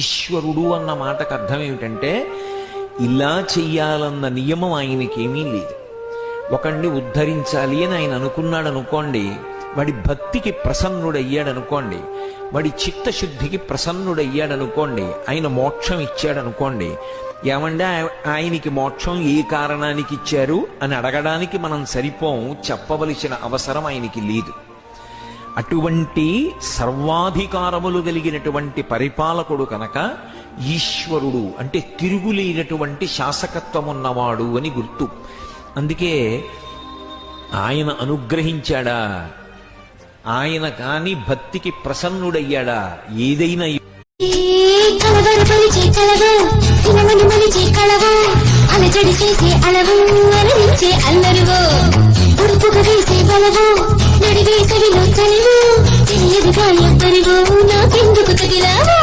ఈశ్వరుడు అన్న మాటకు అర్థం ఏమిటంటే ఇలా చెయ్యాలన్న నియమం ఆయనకేమీ లేదు. ఒకణ్ణి ఉద్ధరించాలి అని ఆయన అనుకున్నాడు అనుకోండి, వాడి భక్తికి ప్రసన్నుడయ్యాడనుకోండి, వాడి చిత్తశుద్ధికి ప్రసన్నుడయ్యాడనుకోండి, ఆయన మోక్షం ఇచ్చాడనుకోండి, ఏమంటే ఆయనకి మోక్షం ఏ కారణానికి ఇచ్చారు అని అడగడానికి మనం సరిపోం, చెప్పవలసిన అవసరం ఆయనకి లేదు. అటువంటి సర్వాధికారములు కలిగినటువంటి పరిపాలకుడు కనుక ఈశ్వరుడు అంటే తిరుగులేనటువంటి శాసకత్వమున్నవాడు అని గుర్తు. అందుకే ఆయన అనుగ్రహించాడా, ఆయన కాని భక్తికి ప్రసన్నుడయ్యాడా, ఏదైనా అలజడి చేసే అలవు అలరించే అల్లరువో ఉడుపుకు వేసే బలవు నడివే కవిలో చలివు తెలియదుగా ఎవ్వరివో నాకెందుకు తగిలావో